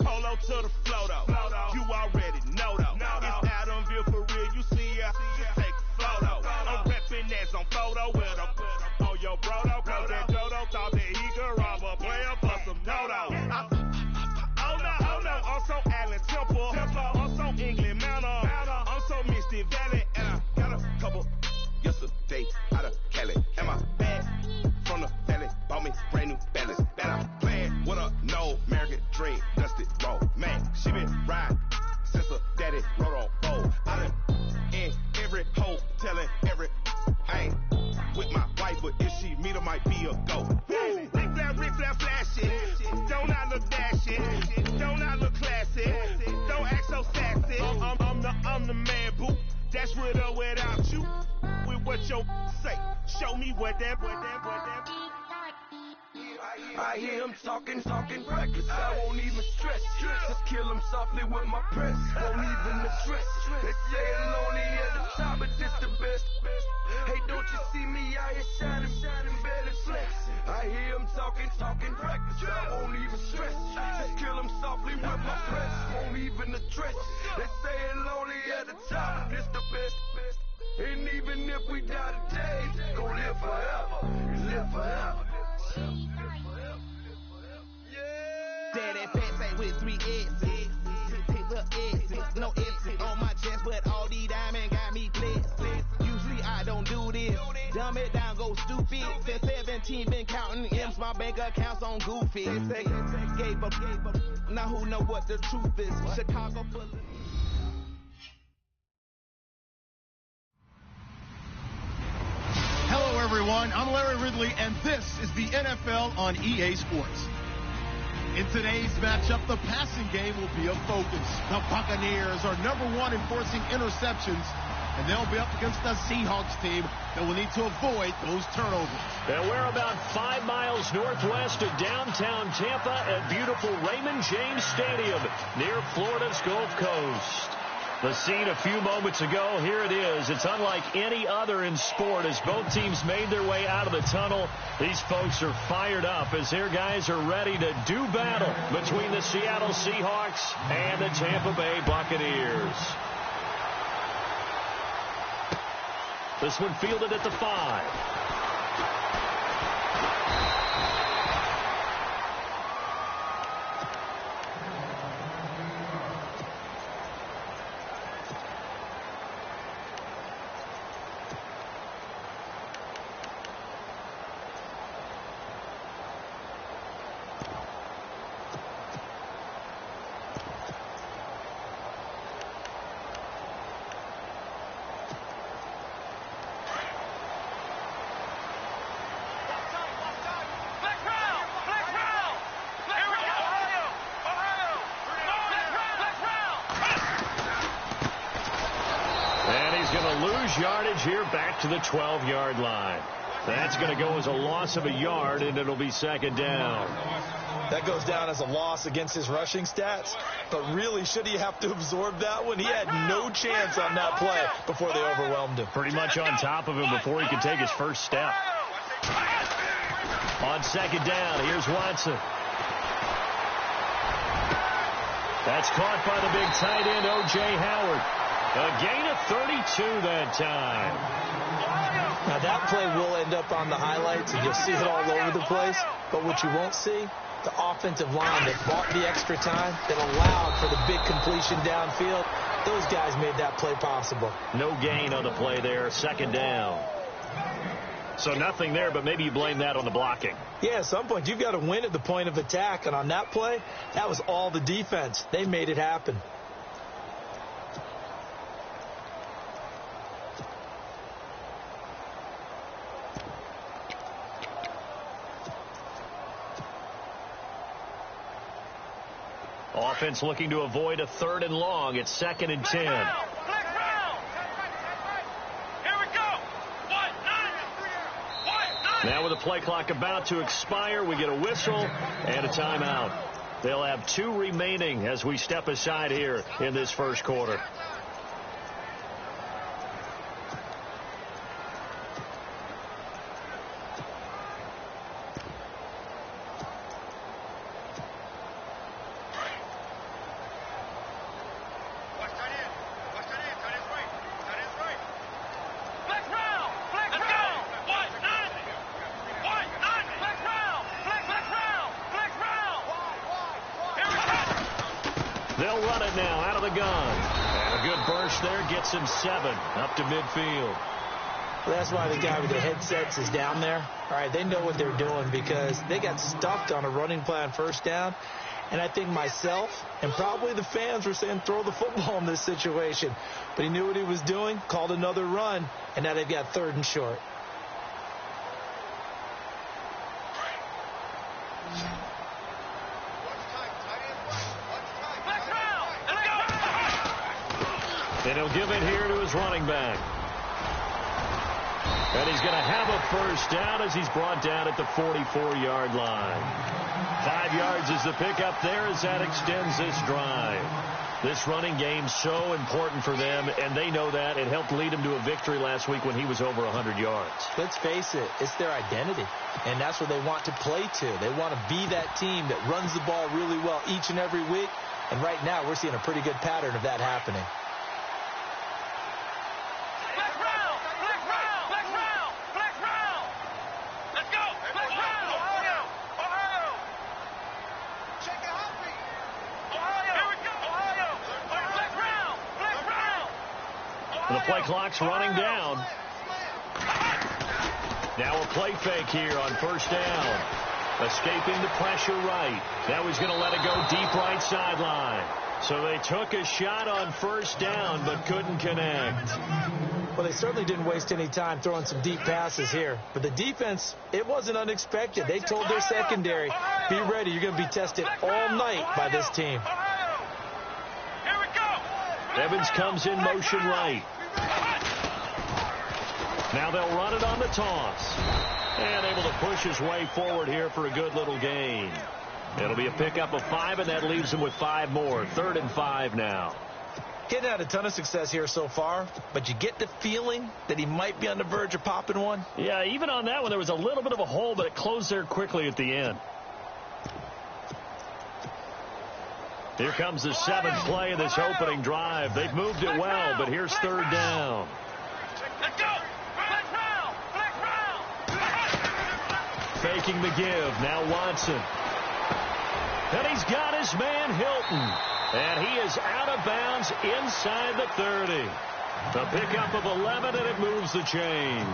Polo to the flow though. You already know though. It's Adamville for real. You see ya. Just take a photo. I'm reppin' that's on photo with a on your bro though. Cause that Dodo thought that he could rob a player for some no-no. Oh no, I'm so Allen Temple. I'm so England Mountain. I'm so Misty Valley. And I got a couple yesterday out of Cali. And my bag from the valley bought me brand new balance. And I'm playing with a no American dream. Dusty roll. Man, she been riding since her daddy rode on bowl. I done in every hole telling every I ain't with my wife, but if she meet her might be a go. Rick flat flashing. Don't I look dashing? Don't I look classy? Don't act so sassy. I'm the man, boo. Dash with or without you. With what your say. Show me what that. I hear him talking reckless. I won't even stress. Just kill him softly with my press. Won't even address. They say it's lonely at the top, but this the best. Hey, don't you see me out here shining, barely flex. I hear him talking reckless. I won't even stress. Just kill him softly with my press. Won't even address. They say it's lonely at the top, but this the best. And even if we die today, gon' live forever. Live forever. Daddy fat say with 3 X's. Pick the X's. No X's on my chest, but all these diamonds got me blessed. Usually I don't do this. Dumb it down, go stupid. Since 17 been counting M's, my bank account's on goofy. Say, gave up. Now who know what the truth is? Chicago full of... Hello, everyone. I'm Larry Ridley, and this is the NFL on EA Sports. In today's matchup, the passing game will be a focus. The Buccaneers are #1 in forcing interceptions, and they'll be up against the Seahawks team that will need to avoid those turnovers. And we're about 5 miles northwest of downtown Tampa at beautiful Raymond James Stadium near Florida's Gulf Coast. The scene a few moments ago, here it is. It's unlike any other in sport as both teams made their way out of the tunnel. These folks are fired up as their guys are ready to do battle between the Seattle Seahawks and the Tampa Bay Buccaneers. This one fielded at the 5. Yardage here back to the 12-yard line. That's going to go as a loss of a yard, and it'll be second down. That goes down as a loss against his rushing stats, but really, should he have to absorb that one? He had no chance on that play before they overwhelmed him. Pretty much on top of him before he could take his first step. On second down, here's Watson. That's caught by the big tight end, O.J. Howard. A gain of 32 that time. Now that play will end up on the highlights, and you'll see it all over the place. But what you won't see, the offensive line that bought the extra time, that allowed for the big completion downfield, those guys made that play possible. No gain on the play there, second down. So nothing there, but maybe you blame that on the blocking. Yeah, at some point, you've got to win at the point of attack. And on that play, that was all the defense. They made it happen. Offense looking to avoid a 3rd and long. It's 2nd and 10. Now with the play clock about to expire, we get a whistle and a timeout. They'll have 2 remaining as we step aside here in this first quarter. They'll run it now out of the gun. And a good burst there gets him 7 up to midfield. Well, that's why the guy with the headsets is down there. All right, they know what they're doing because they got stuck on a running play on first down. And I think myself and probably the fans were saying throw the football in this situation. But he knew what he was doing, called another run, and now they've got 3rd and short. And he'll give it here to his running back. And he's going to have a first down as he's brought down at the 44-yard line. 5 yards is the pickup there as that extends this drive. This running game so important for them, and they know that. It helped lead him to a victory last week when he was over 100 yards. Let's face it, it's their identity, and that's what they want to play to. They want to be that team that runs the ball really well each and every week, and right now we're seeing a pretty good pattern of that happening. The play clock's running down. Now a play fake here on first down. Escaping the pressure right. Now he's going to let it go deep right sideline. So they took a shot on first down but couldn't connect. Well, they certainly didn't waste any time throwing some deep passes here. But the defense, it wasn't unexpected. They told their secondary, be ready. You're going to be tested all night by this team. Evans comes in motion right. Now they'll run it on the toss. And able to push his way forward here for a good little gain. It'll be a pickup of 5, and that leaves him with 5 more. 3rd and 5 now. Getting had a ton of success here so far, but you get the feeling that he might be on the verge of popping one. Yeah, even on that one, there was a little bit of a hole, but it closed there quickly at the end. Here comes the 7th play of this opening drive. They've moved it well, but here's 3rd down. Let's go! Faking the give. Now Watson. And he's got his man Hilton. And he is out of bounds inside the 30. The pickup of 11, and it moves the chains.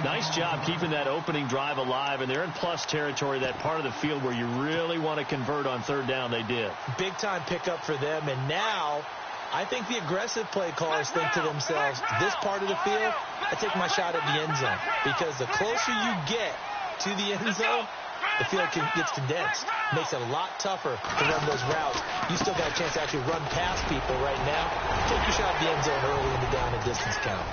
Nice job keeping that opening drive alive, and they're in plus territory, that part of the field where you really want to convert on 3rd down. They did. Big-time pickup for them, and now I think the aggressive play callers think to themselves, this part of the field, I take my shot at the end zone, because the closer you get to the end zone, the field gets condensed. Makes it a lot tougher to run those routes. You still got a chance to actually run past people right now. Take your shot at the end zone early in the down and distance count.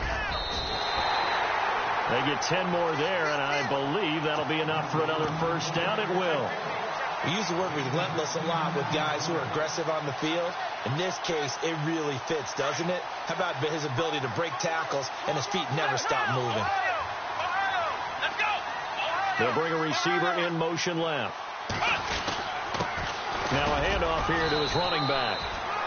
They get 10 more there, and I believe that'll be enough for another first down. It will. We use the word relentless a lot with guys who are aggressive on the field. In this case, it really fits, doesn't it? How about his ability to break tackles and his feet never stop moving? They'll bring a receiver in motion left. Now a handoff here to his running back.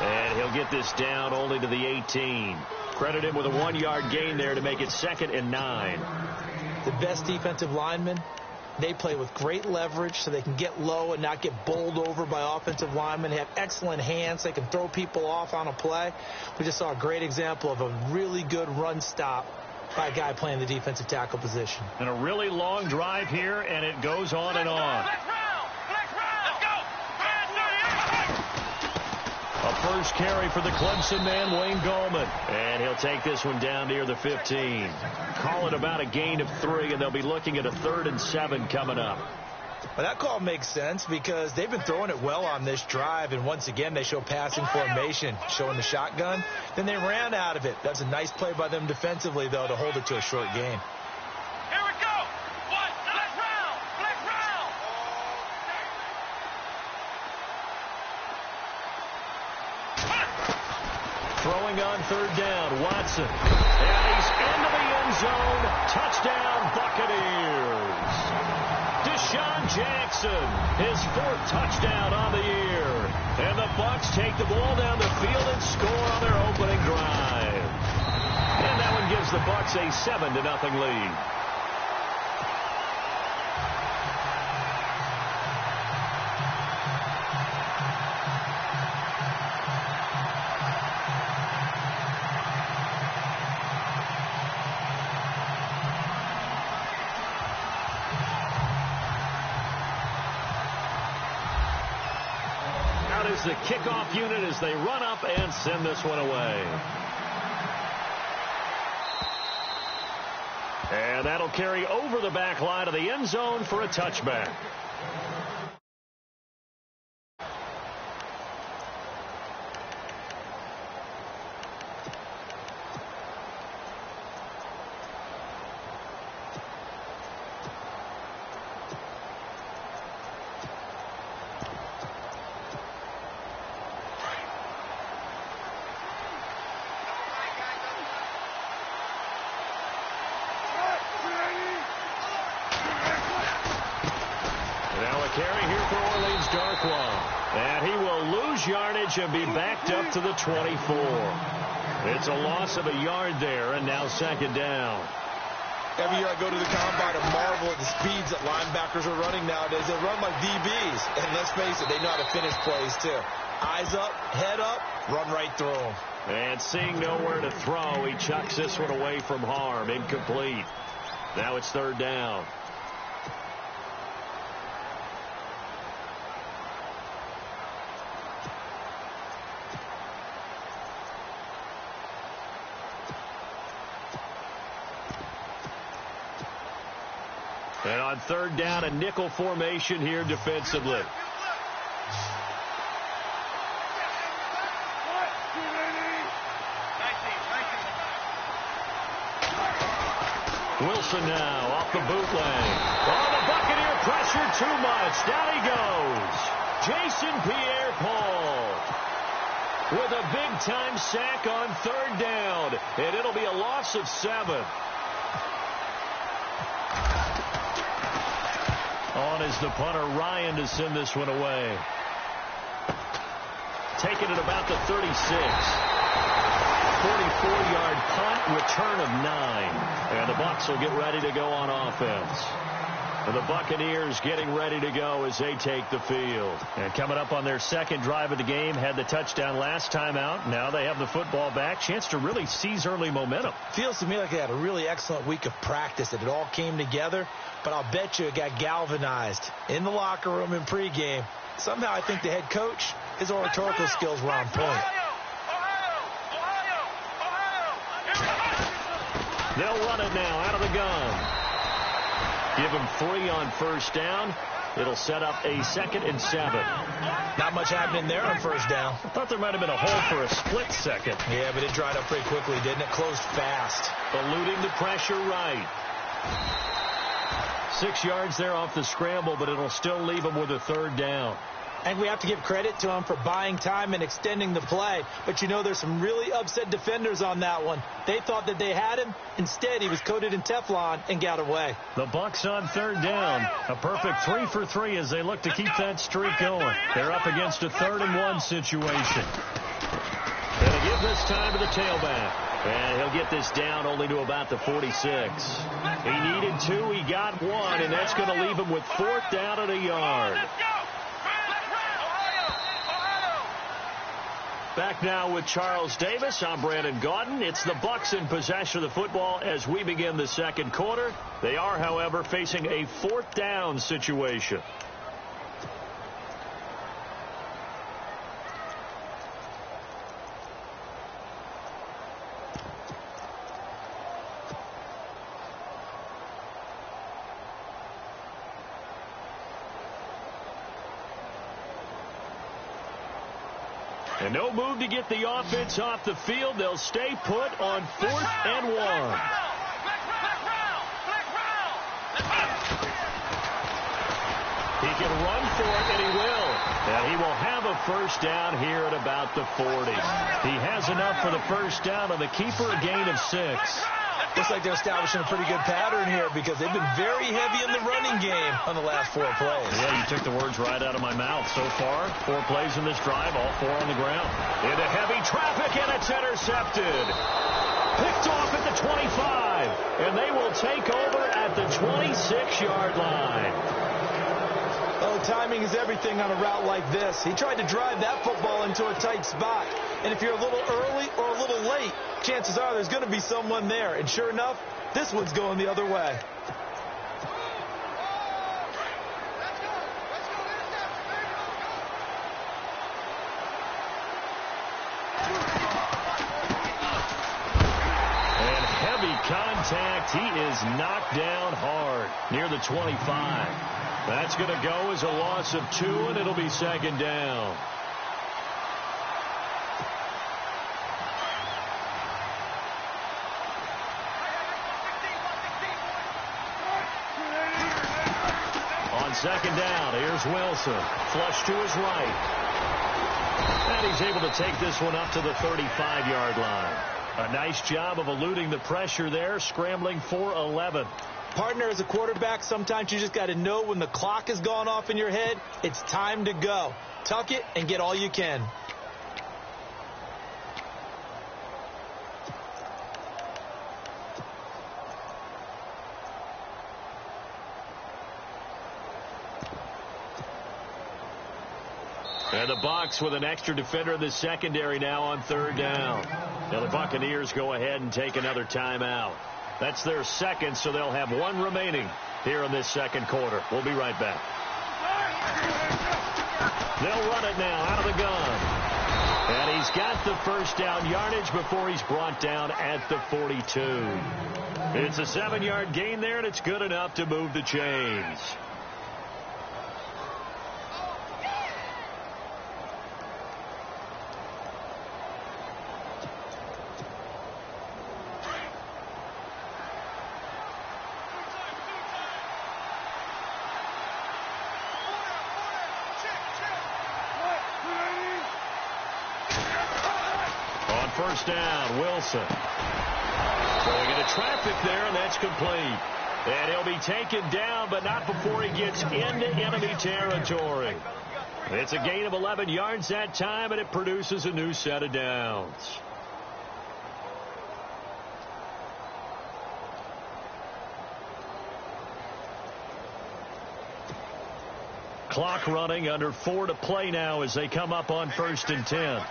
And he'll get this down only to the 18. Credit him with a 1-yard gain there to make it 2nd and 9. The best defensive linemen, they play with great leverage so they can get low and not get bowled over by offensive linemen. They have excellent hands. They can throw people off on a play. We just saw a great example of a really good run stop by a guy playing the defensive tackle position. And a really long drive here, and it goes on and on. A first carry for the Clemson man, Wayne Gallman. And he'll take this one down near the 15. Call it about a gain of 3, and they'll be looking at a 3rd and 7 coming up. Well, that call makes sense because they've been throwing it well on this drive, and once again they show passing formation, showing the shotgun. Then they ran out of it. That's a nice play by them defensively, though, to hold it to a short gain. Here we go. 1, Throwing on third down, Watson. And he's into the end zone. Touchdown, Buccaneers. Deshaun Jackson, his 4th touchdown on the year. And the Bucs take the ball down the field and score on their opening drive. And that one gives the Bucs a 7-0 lead. Out is the kickoff unit as they run up and send this one away. And that'll carry over the back line of the end zone for a touchback. Carry here for Orleans Darkwa. And he will lose yardage and be backed up to the 24. It's a loss of a yard there, and now second down. Every year I go to the combine and marvel at the speeds that linebackers are running nowadays. They run like DBs. And let's face it, they know how to finish plays too. Eyes up, head up, run right through them. And seeing nowhere to throw, he chucks this one away from harm. Incomplete. Now it's third down. And on third down, a nickel formation here defensively. Wilson now off the bootleg. Oh, the Buccaneer pressure too much. Down he goes. Jason Pierre-Paul with a big-time sack on third down. And it'll be a loss of 7. On is the punter, Ryan, to send this one away. Taking it about the 36. 44-yard punt, return of 9. And the Bucs will get ready to go on offense. And the Buccaneers getting ready to go as they take the field. And coming up on their second drive of the game, had the touchdown last time out. Now they have the football back. Chance to really seize early momentum. Feels to me like they had a really excellent week of practice, that it all came together. But I'll bet you it got galvanized in the locker room in pregame. Somehow I think the head coach, his oratorical skills were on point. They'll run it now out of the gun. Give him 3 on first down. It'll set up a 2nd and 7. Not much happening there on first down. I thought there might have been a hole for a split second. Yeah, but it dried up pretty quickly, didn't it? Closed fast. Eluding the pressure right. 6 yards there off the scramble, but it'll still leave him with a third down. And we have to give credit to him for buying time and extending the play. But, you know, there's some really upset defenders on that one. They thought that they had him. Instead, he was coated in Teflon and got away. The Bucs on third down. A perfect 3 for 3 as they look to keep that streak going. They're up against a 3rd and 1 situation. Gonna give this time to the tailback. And he'll get this down only to about the 46. He needed 2. He got 1. And that's going to leave him with 4th down and a yard. Back now with Charles Davis. I'm Brandon Gaudin. It's the Bucs in possession of the football as we begin the second quarter. They are, however, facing a 4th down situation. And no move to get the offense off the field. They'll stay put on 4th and 1. He can run for it, and he will. And he will have a first down here at about the 40. He has enough for the first down on the keeper, a gain of 6. Looks like they're establishing a pretty good pattern here because they've been very heavy in the running game on the last 4 plays. Yeah, you took the words right out of my mouth. So far, 4 plays in this drive, all 4 on the ground. Into heavy traffic, and it's intercepted. Picked off at the 25, and they will take over at the 26-yard line. Oh, timing is everything on a route like this. He tried to drive that football into a tight spot. And if you're a little early or a little late, chances are there's going to be someone there. And sure enough, this one's going the other way. And heavy contact. He is knocked down hard near the 25. That's going to go as a loss of 2, and it'll be second down. On second down, here's Wilson. Flush to his right. And he's able to take this one up to the 35-yard line. A nice job of eluding the pressure there, scrambling for 11. Partner, as a quarterback, sometimes you just got to know when the clock has gone off in your head, it's time to go. Tuck it and get all you can. And the Bucs with an extra defender in the secondary now on third down. Now the Buccaneers go ahead and take another timeout. That's their second, so they'll have 1 remaining here in this second quarter. We'll be right back. They'll run it now out of the gun. And he's got the first down yardage before he's brought down at the 42. It's a 7-yard gain there, and it's good enough to move the chains. First down, Wilson. Going into traffic there, and that's complete. And he'll be taken down, but not before he gets into enemy territory. It's a gain of 11 yards that time, and it produces a new set of downs. Clock running, under 4 to play now as they come up on 1st and 10.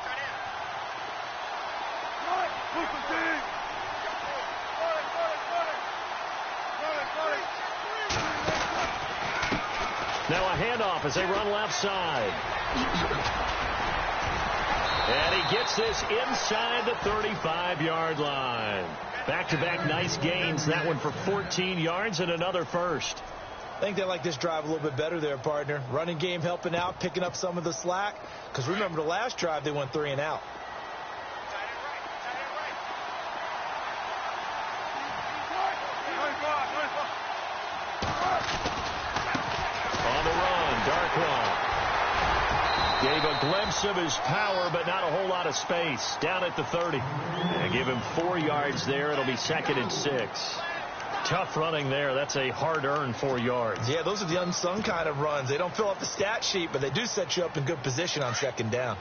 Now a handoff as they run left side. And he gets this inside the 35-yard line. Back-to-back nice gains. That one for 14 yards and another first. I think they like this drive a little bit better there, partner. Running game helping out, picking up some of the slack. Because remember the last drive, they went 3 and out. Gave a glimpse of his power, but not a whole lot of space. Down at the 30. And give him 4 yards there. It'll be 2nd and 6. Tough running there. That's a hard-earned 4 yards. Yeah, those are the unsung kind of runs. They don't fill up the stat sheet, but they do set you up in good position on 2nd down.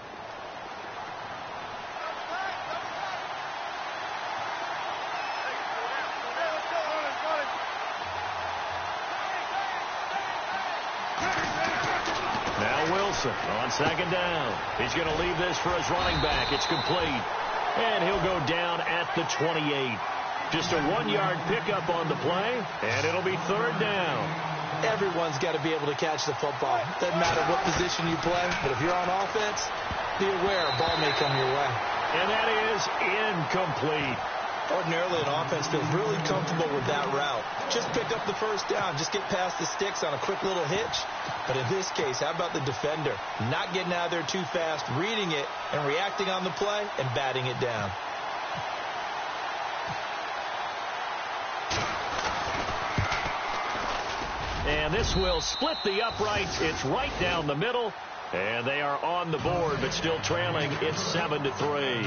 On 2nd down, he's going to leave this for his running back. It's complete, and he'll go down at the 28. Just a 1-yard pickup on the play, and it'll be 3rd down. Everyone's got to be able to catch the football. Doesn't matter what position you play, but if you're on offense, be aware a ball may come your way. And that is incomplete. Ordinarily, an offense feels really comfortable with that route. Just pick up the first down. Just get past the sticks on a quick little hitch. But in this case, how about the defender? Not getting out of there too fast, reading it, and reacting on the play, and batting it down. And this will split the uprights. It's right down the middle. And they are on the board, but still trailing. It's 7-3.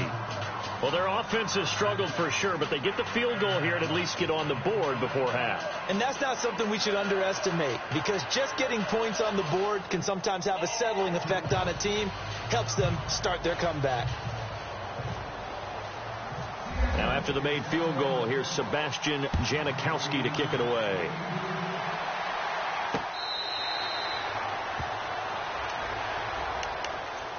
Well, their offense has struggled for sure, but they get the field goal here and at least get on the board before half. And that's not something we should underestimate, because just getting points on the board can sometimes have a settling effect on a team. Helps them start their comeback. Now after the made field goal, here's Sebastian Janikowski to kick it away.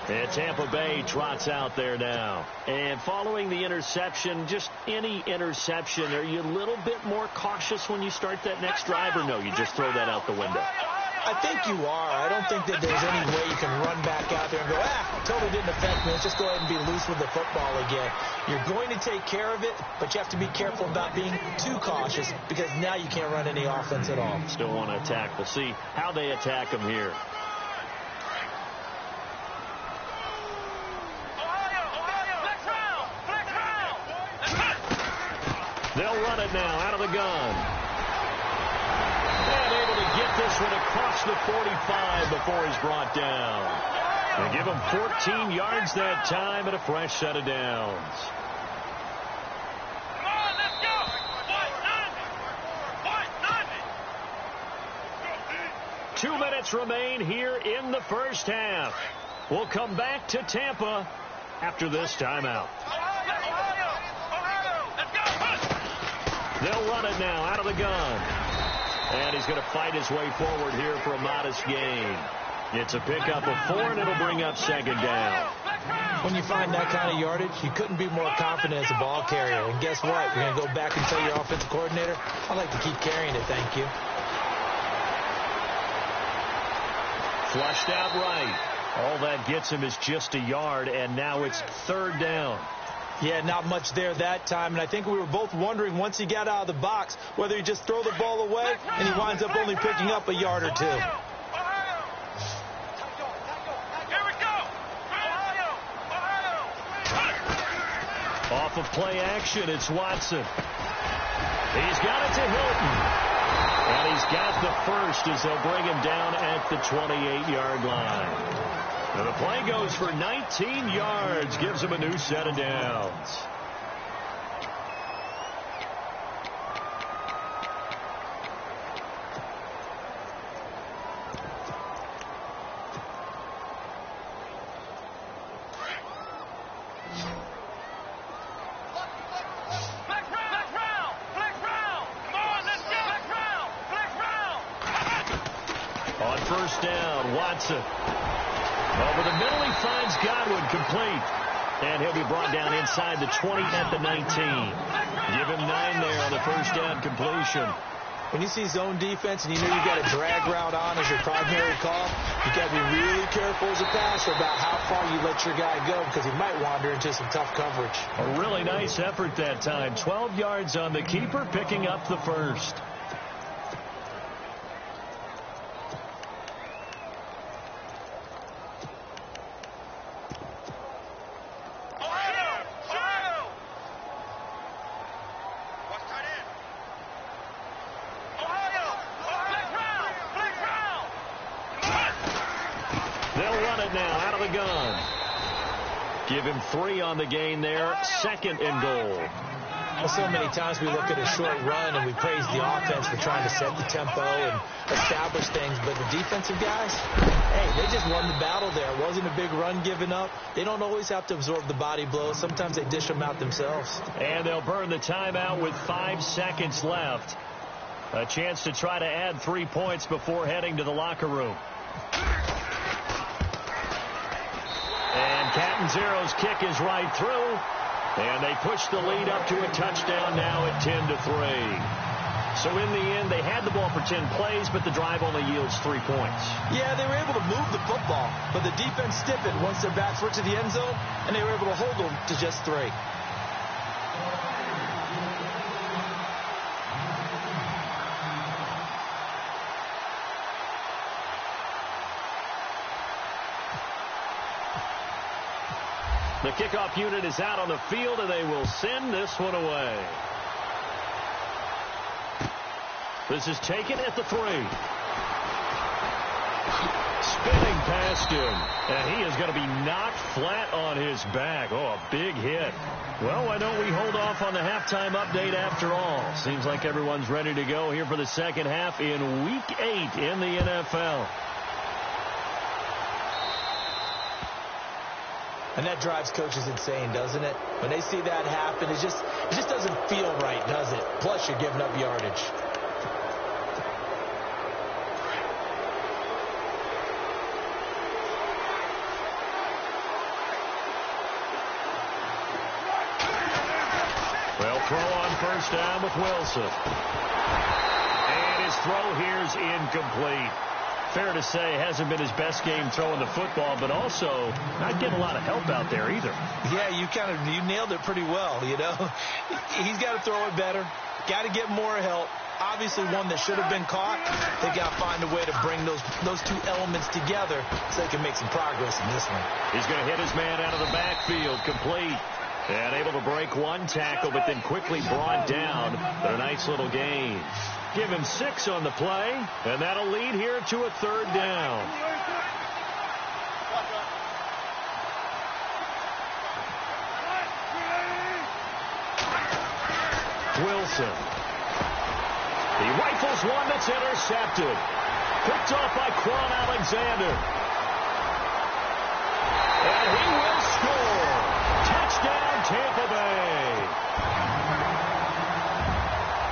And Tampa Bay trots out there now. And following the interception, just any interception, are you a little bit more cautious when you start that next drive, or no, you just throw that out the window? I think you are. I don't think that there's any way you can run back out there and go, totally didn't affect me. Let's just go ahead and be loose with the football again. You're going to take care of it, but you have to be careful about being too cautious, because now you can't run any offense at all. Still want to attack. We'll see how they attack them here. They'll run it now out of the gun. And able to get this one across the 45 before he's brought down. They give him 14 yards that time and a fresh set of downs. Come on, let's go. 2 minutes remain here in the first half. We'll come back to Tampa after this timeout. They'll run it now out of the gun. And he's going to fight his way forward here for a modest gain. It's a pickup of 4, and it'll bring up second down. When you find that kind of yardage, you couldn't be more confident as a ball carrier. And guess what? You're going to go back and tell your offensive coordinator, I'd like to keep carrying it, thank you. Flushed out right. All that gets him is just a yard, and now it's third down. Yeah, not much there that time, and I think we were both wondering once he got out of the box whether he just throw the ball away, and he winds up only picking up a yard or two. Off of play action, it's Watson. He's got it to Hilton. And he's got the first as they'll bring him down at the 28-yard line. And the play goes for 19 yards, gives him a new set of downs. On first down, Watson. Over the middle, he finds Godwin, complete. And he'll be brought down inside the 20 at the 19. Give him 9 there on the first down completion. When you see zone defense and you know you've got a drag route on as your primary call, you've got to be really careful as a passer about how far you let your guy go, because he might wander into some tough coverage. A really nice effort that time. 12 yards on the keeper, picking up the first. Give him 3 on the gain there. Second and goal. Well, so many times we look at a short run and we praise the offense for trying to set the tempo and establish things. But the defensive guys, hey, they just won the battle there. It wasn't a big run given up. They don't always have to absorb the body blows. Sometimes they dish them out themselves. And they'll burn the timeout with 5 seconds left. A chance to try to add 3 points before heading to the locker room. And Catanzero's kick is right through. And they push the lead up to a touchdown now at 10-3. So in the end, they had the ball for 10 plays, but the drive only yields 3 points. Yeah, they were able to move the football, but the defense stiffened once their backs were to the end zone, and they were able to hold them to just 3. The kickoff unit is out on the field, and they will send this one away. This is taken at the 3. Spinning past him, and he is going to be knocked flat on his back. Oh, a big hit. Well, why don't we hold off on the halftime update after all? Seems like everyone's ready to go here for the second half in Week 8 in the NFL. And that drives coaches insane, doesn't it? When they see that happen, it just doesn't feel right, does it? Plus, you're giving up yardage. Well, throw on first down with Wilson. And his throw here is incomplete. Fair to say, hasn't been his best game throwing the football, but also not getting a lot of help out there either. Yeah, you nailed it pretty well, you know. He's got to throw it better. Got to get more help. Obviously, one that should have been caught. They got to find a way to bring those two elements together so they can make some progress in this one. He's going to hit his man out of the backfield, complete. And able to break one tackle, but then quickly brought down. But a nice little gain. Give him 6 on the play, and that'll lead here to a 3rd down. Wilson. He rifles one that's intercepted. Picked off by Quan Alexander. And he will score. Touchdown, Tampa Bay.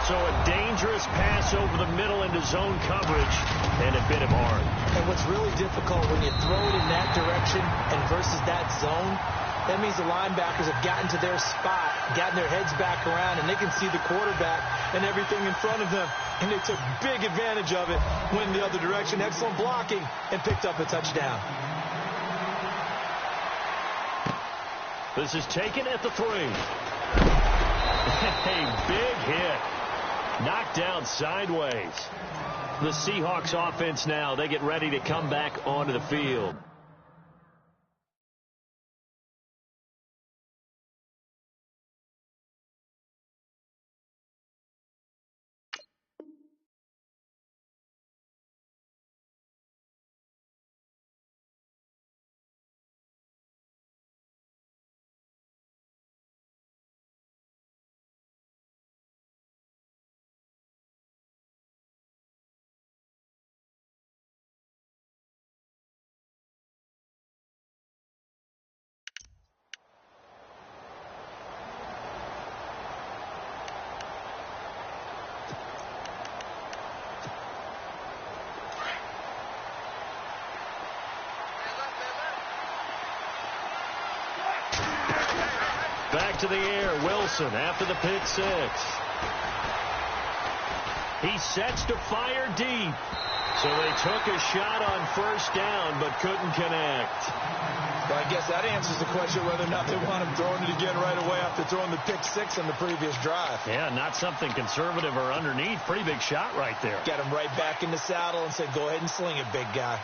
So a dangerous pass over the middle into zone coverage, and it bit him hard. And what's really difficult when you throw it in that direction and versus that zone, that means the linebackers have gotten to their spot, gotten their heads back around, and they can see the quarterback and everything in front of them. And they took big advantage of it, went the other direction, excellent blocking, and picked up a touchdown. This is taken at the 3. A big hit. Knocked down sideways. The Seahawks offense now, they get ready to come back onto the field. Back to the air, Wilson after the pick 6. He sets to fire deep. So they took a shot on first down, but couldn't connect. Well, I guess that answers the question whether or not they want him throwing it again right away after throwing the pick 6 on the previous drive. Yeah, not something conservative or underneath. Pretty big shot right there. Got him right back in the saddle and said, go ahead and sling it, big guy.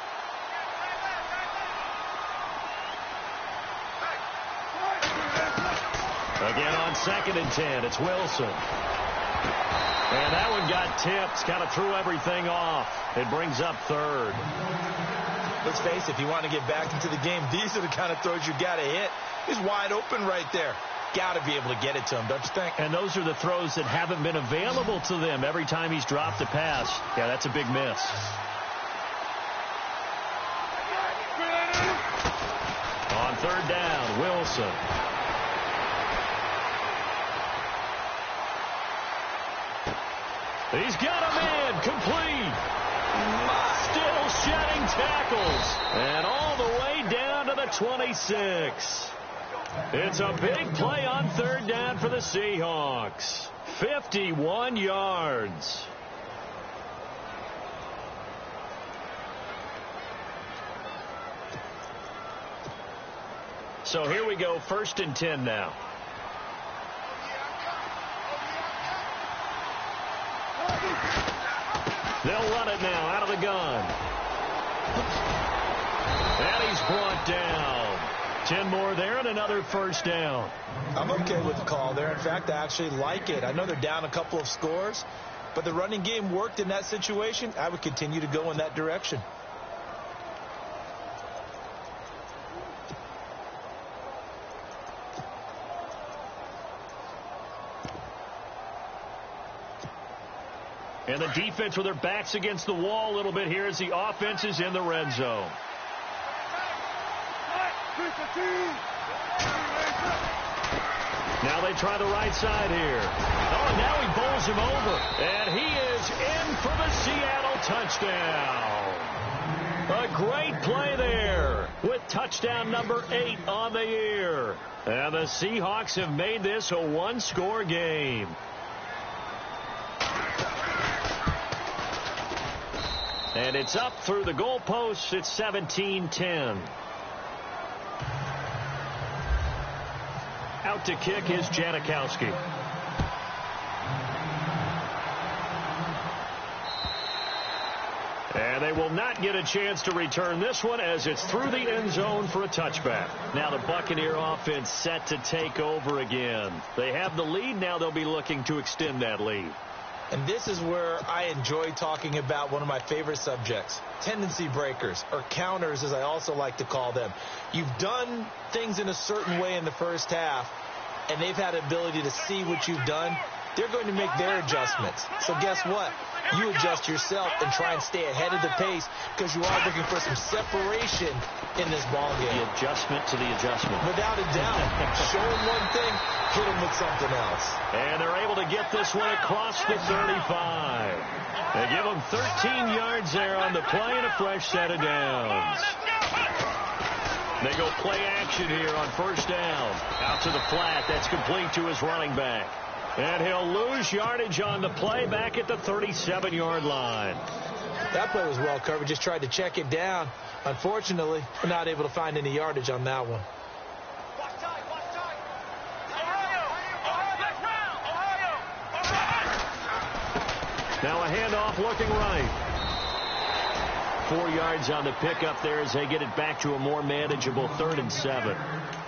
Again on 2nd and 10, it's Wilson. And that one got tipped, kind of threw everything off. It brings up 3rd. Let's face it, if you want to get back into the game, these are the kind of throws you got to hit. He's wide open right there. Got to be able to get it to him, don't you think? And those are the throws that haven't been available to them every time he's dropped a pass. Yeah, that's a big miss. On 3rd down, Wilson. He's got a man, complete. Still shedding tackles. And all the way down to the 26. It's a big play on 3rd down for the Seahawks. 51 yards. So here we go, 1st and 10 now. They'll run it now out of the gun. And he's brought down. 10 more there and another first down. I'm okay with the call there. In fact, I actually like it. I know they're down a couple of scores, but the running game worked in that situation. I would continue to go in that direction. And the defense with their backs against the wall a little bit here as the offense is in the red zone. Now they try the right side here. Oh, and now he bowls him over. And he is in for the Seattle touchdown. A great play there with touchdown number 8 on the year. And the Seahawks have made this a one-score game. And it's up through the goalposts. It's 17-10. Out to kick is Janikowski. And they will not get a chance to return this one as it's through the end zone for a touchback. Now the Buccaneer offense set to take over again. They have the lead. Now they'll be looking to extend that lead. And this is where I enjoy talking about one of my favorite subjects, tendency breakers, or counters as I also like to call them. You've done things in a certain way in the first half, and they've had the ability to see what you've done. They're going to make their adjustments. So guess what? You adjust yourself and try and stay ahead of the pace because you are looking for some separation in this ball game. The adjustment to the adjustment. Without a doubt. Show them one thing, hit them with something else. And they're able to get this one across the 35. They give them 13 yards there on the play and a fresh set of downs. They go play action here on first down. Out to the flat. That's complete to his running back. And he'll lose yardage on the play back at the 37-yard line. That play was well covered. Just tried to check it down. Unfortunately, we're not able to find any yardage on that one. Now a handoff looking right. 4 yards on the pickup there as they get it back to a more manageable 3rd and 7.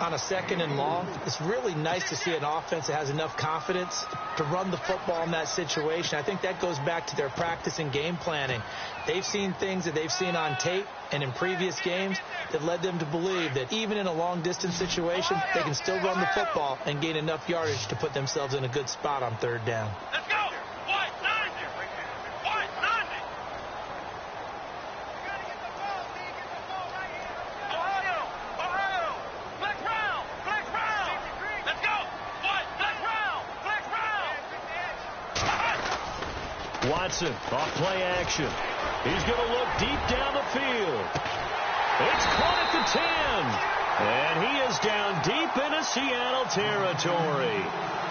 On a 2nd and long, it's really nice to see an offense that has enough confidence to run the football in that situation. I think that goes back to their practice and game planning. They've seen things that they've seen on tape and in previous games that led them to believe that even in a long-distance situation, they can still run the football and gain enough yardage to put themselves in a good spot on 3rd down. Let's go! Watson off play action. He's going to look deep down the field. It's caught at the 10. And he is down deep into Seattle territory.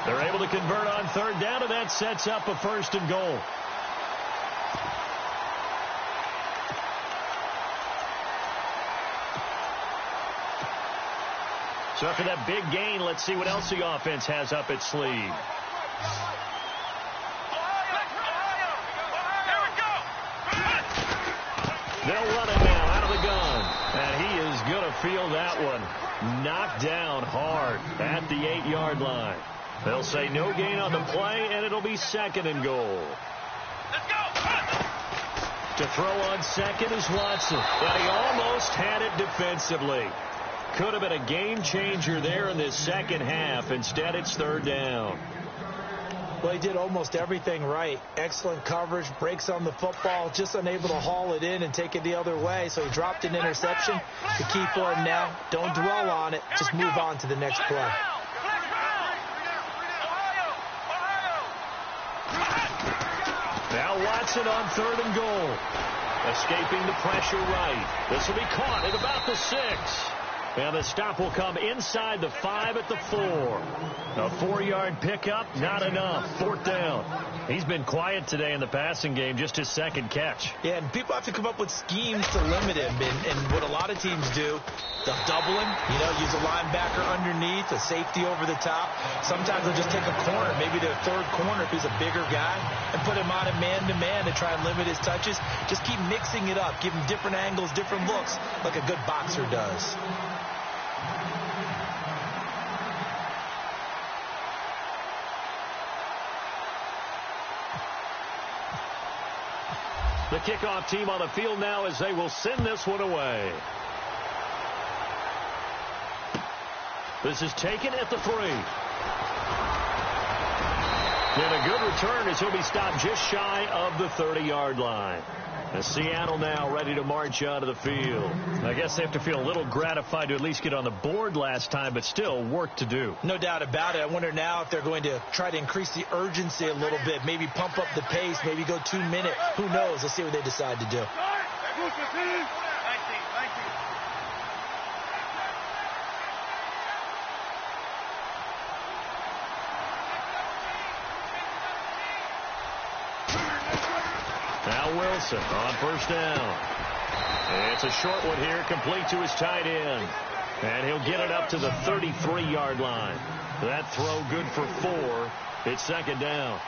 They're able to convert on 3rd down, and that sets up a 1st and goal. So after that big gain, let's see what else the offense has up its sleeve. They'll run it now out of the gun. And he is going to feel that one knocked down hard at the 8-yard line. They'll say no gain on the play, and it'll be 2nd and goal. Let's go! To throw on 2nd is Watson. And he almost had it defensively. Could have been a game changer there in this 2nd half. Instead, it's 3rd down. Well, he did almost everything right. Excellent coverage, breaks on the football, just unable to haul it in and take it the other way. So he dropped an interception. The key for him now, don't dwell on it. Just move on to the next play. Now Watson on 3rd and goal. Escaping the pressure right. This will be caught at about the 6. And the stop will come inside the 5 at the 4. A 4-yard pickup, not enough. 4th down. He's been quiet today in the passing game, just his 2nd catch. Yeah, and people have to come up with schemes to limit him. And what a lot of teams do, they'll double him, use a linebacker underneath, a safety over the top. Sometimes they'll just take a corner, maybe their 3rd corner if he's a bigger guy, and put him on a man-to-man to try and limit his touches. Just keep mixing it up, give him different angles, different looks, like a good boxer does. The kickoff team on the field now as they will send this one away. This is taken at the 3. And a good return as he'll be stopped just shy of the 30-yard line. And Seattle now ready to march out of the field. I guess they have to feel a little gratified to at least get on the board last time, but still work to do. No doubt about it. I wonder now if they're going to try to increase the urgency a little bit, maybe pump up the pace, maybe go 2 minute. Who knows? Let's see what they decide to do. Now Wilson on first down. It's a short one here, complete to his tight end. And he'll get it up to the 33-yard line. That throw good for 4. It's second down.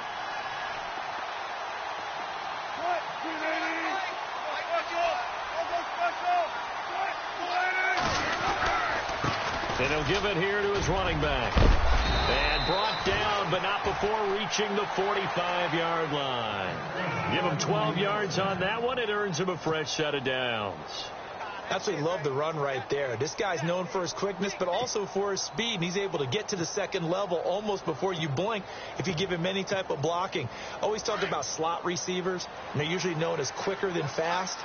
And he'll give it here to his running back. And brought down, but not before reaching the 45-yard line. Give him 12 yards on that one. It earns him a fresh set of downs. Absolutely love the run right there. This guy's known for his quickness, but also for his speed. And he's able to get to the second level almost before you blink if you give him any type of blocking. Always talk about slot receivers, and they're usually known as quicker than fast.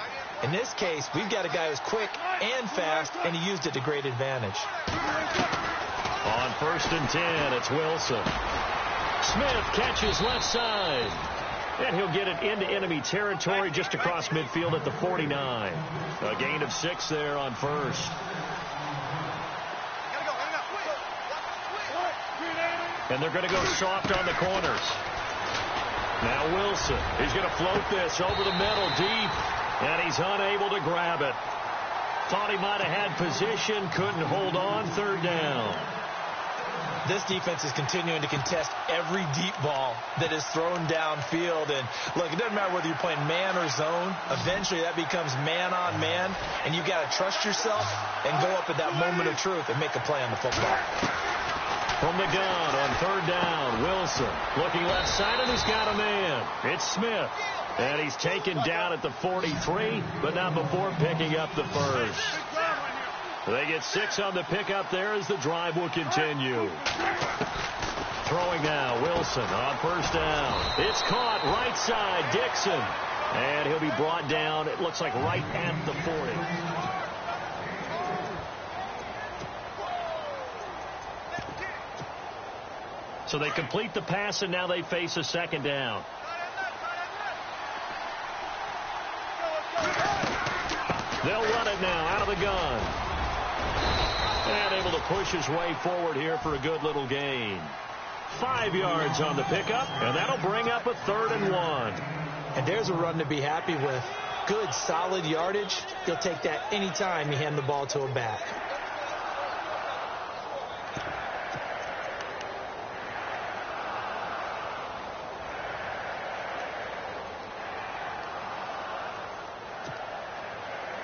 In this case, we've got a guy who's quick and fast, and he used it to great advantage. On first and 10, it's Wilson. Smith catches left side. And he'll get it into enemy territory just across midfield at the 49. A gain of 6 there on first. And they're going to go soft on the corners. Now Wilson. He's going to float this over the middle deep. And he's unable to grab it. Thought he might have had position. Couldn't hold on. Third down. This defense is continuing to contest every deep ball that is thrown downfield. And, look, it doesn't matter whether you're playing man or zone. Eventually, that becomes man-on-man, and you've got to trust yourself and go up at that moment of truth and make a play on the football. From the gun on third down, Wilson looking left side, and he's got a man. It's Smith. And he's taken down at the 43, but not before picking up the first. They get 6 on the pickup there as the drive will continue. Throwing now, Wilson on first down. It's caught right side, Dixon. And he'll be brought down, it looks like right at the 40. So they complete the pass, and now they face a second down. They'll run it now out of the gun. And able to push his way forward here for a good little gain. 5 yards on the pickup, and that'll bring up a 3rd and 1. And there's a run to be happy with. Good, solid yardage. He'll take that anytime you hand the ball to a back.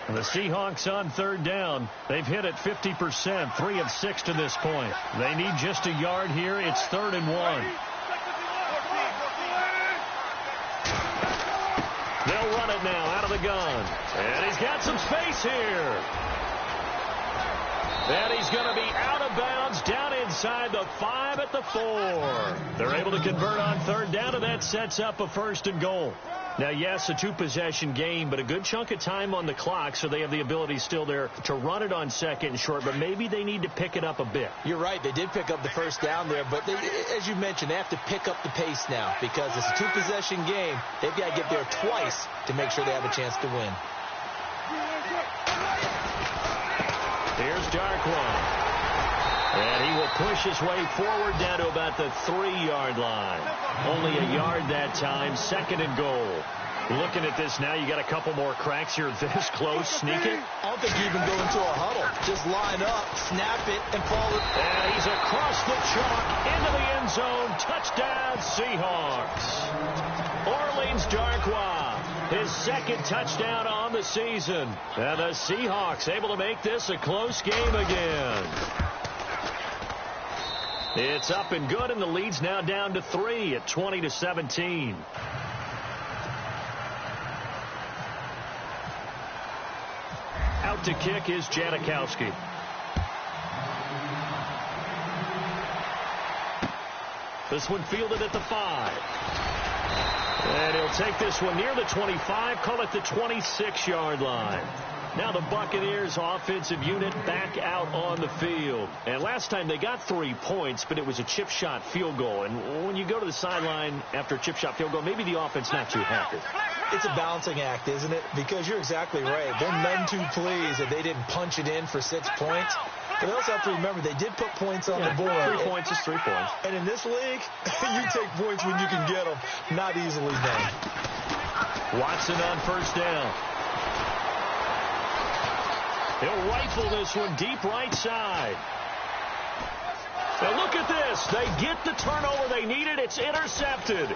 The Seahawks on third down. They've hit it 50%, 3 of 6 to this point. They need just a yard here. It's 3rd and 1. They'll run it now out of the gun. And he's got some space here. And he's going to be out of bounds down inside the 5 at the 4. They're able to convert on third down, and that sets up a 1st and goal. Now, yes, a 2-possession game, but a good chunk of time on the clock, so they have the ability still there to run it on second and short, but maybe they need to pick it up a bit. You're right. They did pick up the first down there, but as you mentioned, they have to pick up the pace now because it's a 2-possession game. They've got to get there twice to make sure they have a chance to win. Here's Darkwa. And he will push his way forward down to about the 3-yard line. Only a yard that time, 2nd and goal. Looking at this now, you got a couple more cracks here this close. Sneak it. I don't think you even go into a huddle. Just line up, snap it, and fall it. And he's across the chalk into the end zone. Touchdown, Seahawks. Orleans Darkwa, his 2nd touchdown on the season. And the Seahawks able to make this a close game again. It's up and good, and the lead's now down to 3 at 20-17. start to kick is Janikowski. This one fielded at the 5. And he'll take this one near the 25, call it the 26-yard line. Now the Buccaneers offensive unit back out on the field. And last time they got 3 points, but it was a chip shot field goal. And when you go to the sideline after a chip shot field goal, maybe the offense not too happy. It's a balancing act, isn't it? Because you're exactly right. They're none too pleased that they didn't punch it in for 6 points. But they also have to remember they did put points on the board. 3 points is 3 points. And in this league, you take points when you can get them. Not easily done. Watson on first down. He'll rifle this one deep right side. Now look at this. They get the turnover they needed. It's intercepted.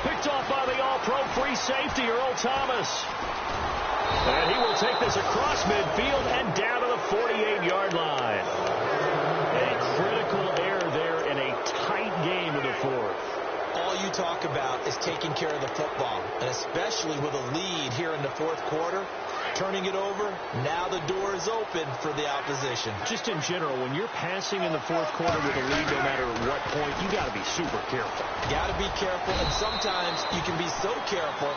Picked off by the all-pro free safety, Earl Thomas. And he will take this across midfield and down to the 48-yard line. A critical error there in a tight game in the fourth. All you talk about is taking care of the football, and especially with a lead here in the fourth quarter. Turning it over, now the door is open for the opposition. Just in general, when you're passing in the fourth quarter with a lead, no matter what point, you got to be super careful. Got to be careful, and sometimes you can be so careful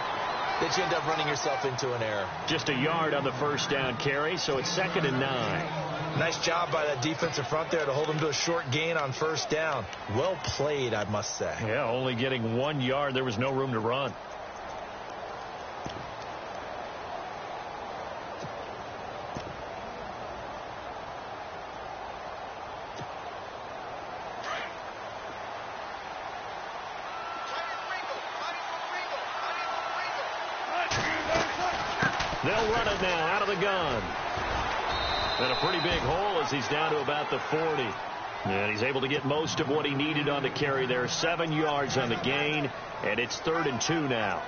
that you end up running yourself into an error. Just a yard on the first down carry, so it's 2nd and 9. Nice job by that defensive front there to hold them to a short gain on first down. Well played, I must say. Yeah, only getting 1 yard. There was no room to run. They'll run it now out of the gun. And a pretty big hole as he's down to about the 40. And he's able to get most of what he needed on the carry there. 7 yards on the gain, and it's 3rd and 2 now.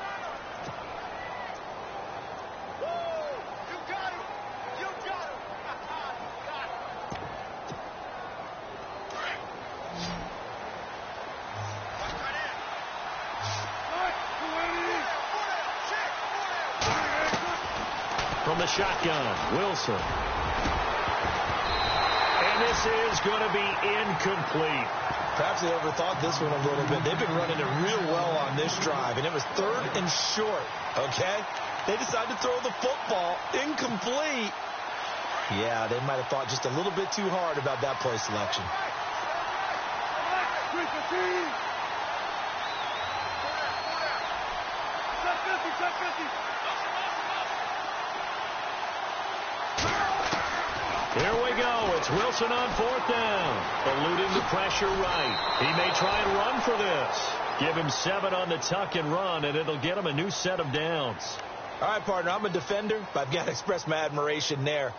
From the shotgun, Wilson. And this is going to be incomplete. Perhaps they overthought this one a little bit. They've been running it real well on this drive, and it was 3rd and short, okay? They decided to throw the football incomplete. Yeah, they might have thought just a little bit too hard about that play selection. Here we go. It's Wilson on 4th down. Eluding the pressure right. He may try and run for this. Give him 7 on the tuck and run, and it'll get him a new set of downs. All right, partner, I'm a defender, but I've got to express my admiration there.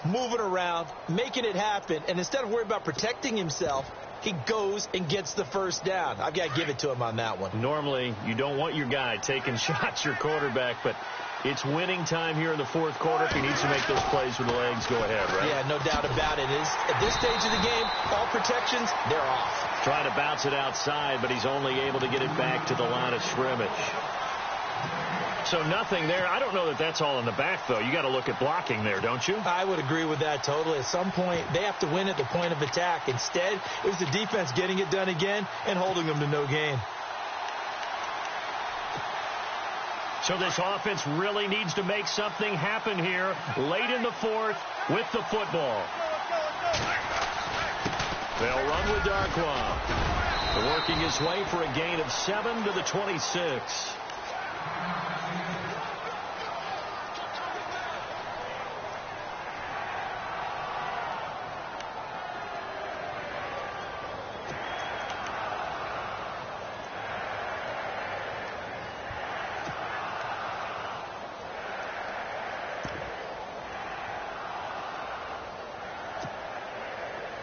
Moving around, making it happen, and instead of worrying about protecting himself, he goes and gets the first down. I've got to give it to him on that one. Normally, you don't want your guy taking shots, your quarterback, but it's winning time here in the fourth quarter. If he needs to make those plays with the legs, go ahead, right? Yeah, no doubt about it. At this stage of the game, all protections, they're off. Trying to bounce it outside, but he's only able to get it back to the line of scrimmage. So nothing there. I don't know that that's all in the back, though. You got to look at blocking there, don't you? I would agree with that totally. At some point, they have to win at the point of attack. Instead, it was the defense getting it done again and holding them to no gain. So this offense really needs to make something happen here late in the fourth with the football. They'll run with Darkwa. Working his way for a gain of 7 to the 26.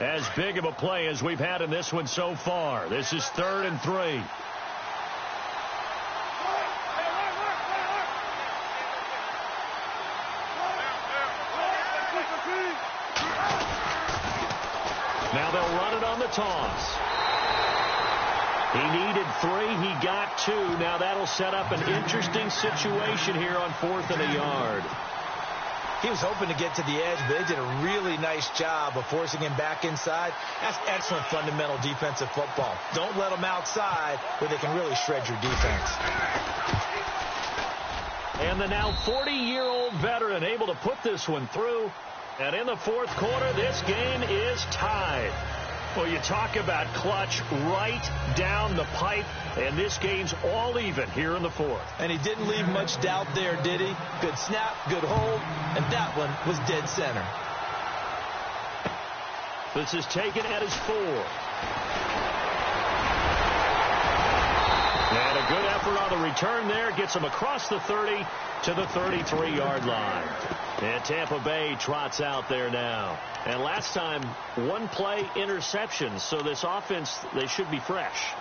As big of a play as we've had in this one so far. This is 3rd and 3. Now they'll run it on the toss. He needed 3. He got 2. Now that'll set up an interesting situation here on 4th and a yard. He was hoping to get to the edge, but they did a really nice job of forcing him back inside. That's excellent fundamental defensive football. Don't let them outside where they can really shred your defense. And the now 40-year-old veteran able to put this one through. And in the fourth quarter, this game is tied. Well, you talk about clutch right down the pipe, and this game's all even here in the fourth. And he didn't leave much doubt there, did he? Good snap, good hold, and that one was dead center. This is taken at his 4. And a good effort on the return there. Gets him across the 30 to the 33-yard line. And Tampa Bay trots out there now. And last time, one-play interceptions. So this offense, they should be fresh.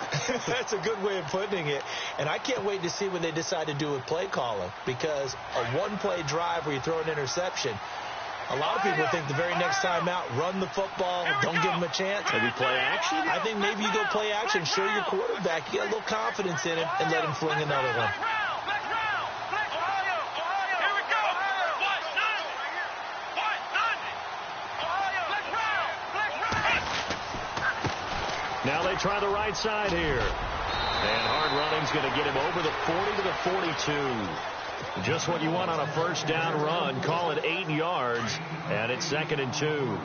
That's a good way of putting it. And I can't wait to see when they decide to do with play calling. Because a one-play drive where you throw an interception, a lot of people think the very next time out, run the football, don't give them a chance. Maybe play action? I think maybe you go play action, show your quarterback, you get a little confidence in him, and let him fling another one. Now they try the right side here. And hard running's going to get him over the 40 to the 42. Just what you want on a first down run. Call it 8 yards. And it's 2nd and 2.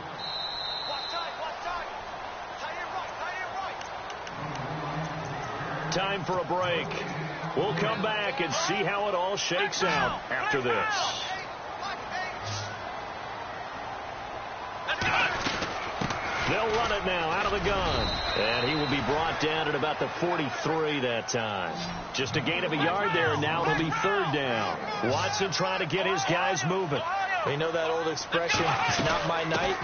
Time for a break. We'll come back and see how it all shakes out after this. They'll run it now out of the gun. And he will be brought down at about the 43 that time. Just a gain of a yard there. Now it'll be 3rd down. Watson trying to get his guys moving. You know that old expression, it's not my night?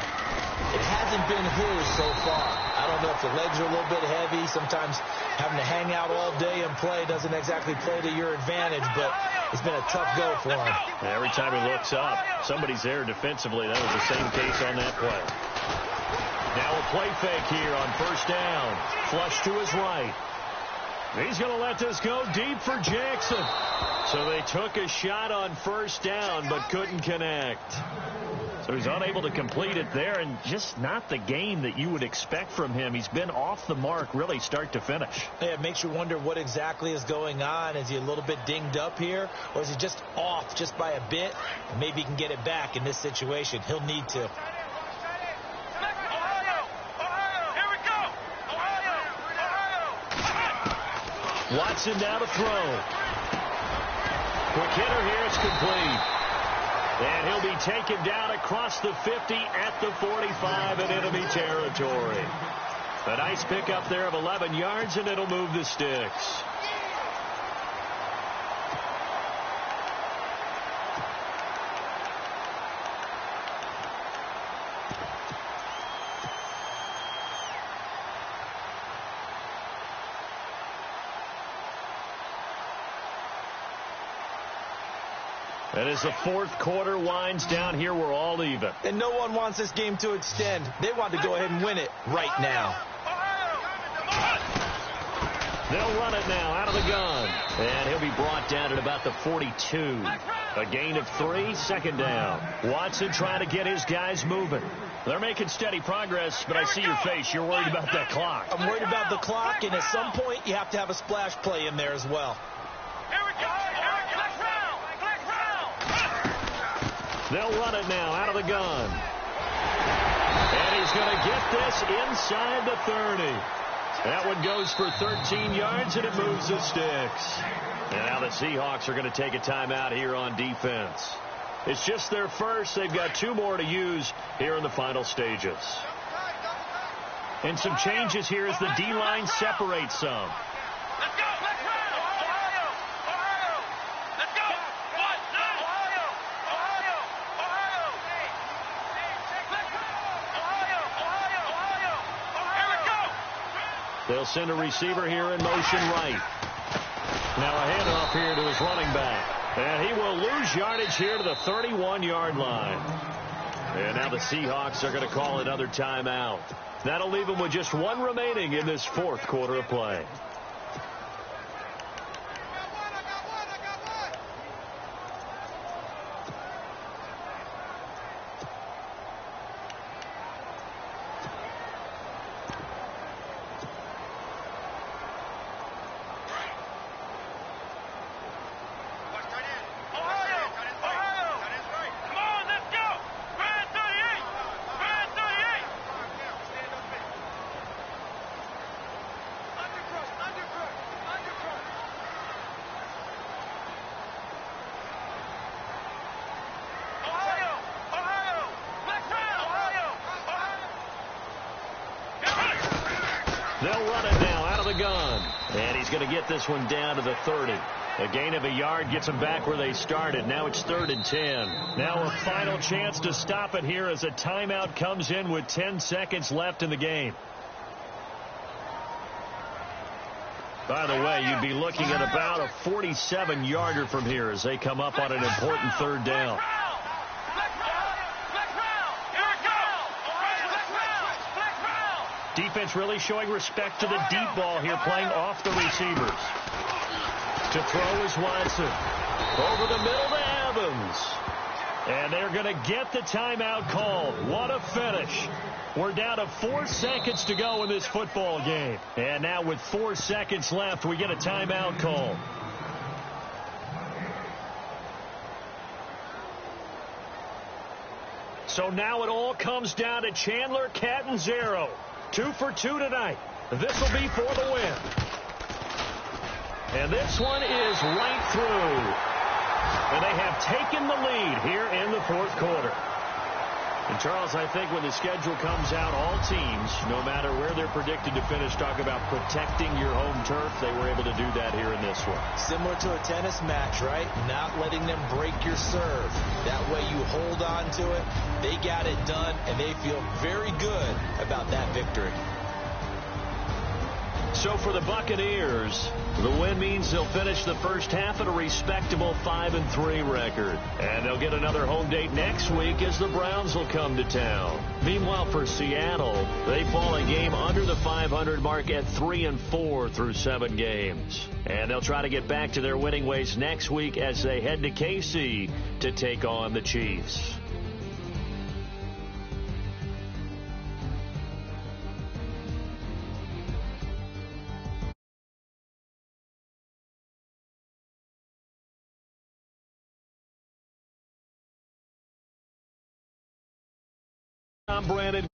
It hasn't been his so far. I don't know if the legs are a little bit heavy. Sometimes having to hang out all day and play doesn't exactly play to your advantage, but it's been a tough go for him. Every time he looks up, somebody's there defensively. That was the same case on that play. Now a play fake here on first down. Flush to his right. He's going to let this go deep for Jackson. So they took a shot on first down but couldn't connect. So he's unable to complete it there, and just not the game that you would expect from him. He's been off the mark really start to finish. Yeah, it makes you wonder what exactly is going on. Is he a little bit dinged up here, or is he just off just by a bit? Maybe he can get it back in this situation. He'll need to. Watson down to throw. Quick hitter here. It's complete. And he'll be taken down across the 50 at the 45 in enemy territory. A nice pickup there of 11 yards, and it'll move the sticks. And as the fourth quarter winds down here, we're all even. And no one wants this game to extend. They want to go ahead and win it right now. They'll run it now out of the gun. And he'll be brought down at about the 42. A gain of 3, 2nd down. Watson trying to get his guys moving. They're making steady progress, but I see your face. You're worried about that clock. I'm worried about the clock, and at some point you have to have a splash play in there as well. They'll run it now out of the gun. And he's going to get this inside the 30. That one goes for 13 yards, and it moves the sticks. And now the Seahawks are going to take a timeout here on defense. It's just their first. They've got 2 more to use here in the final stages. And some changes here as the D-line separates some. They'll send a receiver here in motion right. Now a handoff here to his running back. And he will lose yardage here to the 31-yard line. And now the Seahawks are going to call another timeout. That'll leave them with just 1 remaining in this fourth quarter of play. They'll run it now out of the gun. And he's going to get this one down to the 30. A gain of a yard gets them back where they started. Now it's 3rd and 10. Now a final chance to stop it here as a timeout comes in with 10 seconds left in the game. By the way, you'd be looking at about a 47-yarder from here as they come up on an important 3rd down. Defense really showing respect to the deep ball here, playing off the receivers. To throw is Watson. Over the middle to Evans. And they're going to get the timeout called. What a finish. We're down to 4 seconds to go in this football game. And now with 4 seconds left, we get a timeout call. So now it all comes down to Chandler Catanzaro. 2 for 2 tonight. This will be for the win. And this one is right through. And they have taken the lead here in the 4th quarter. And, Charles, I think when the schedule comes out, all teams, no matter where they're predicted to finish, talk about protecting your home turf. They were able to do that here in this one. Similar to a tennis match, right? Not letting them break your serve. That way you hold on to it. They got it done, and they feel very good about that victory. So for the Buccaneers, the win means they'll finish the first half at a respectable 5-3 record. And they'll get another home date next week as the Browns will come to town. Meanwhile, for Seattle, they fall a game under the 500 mark at 3-4 through 7 games. And they'll try to get back to their winning ways next week as they head to KC to take on the Chiefs. I'm Brandon.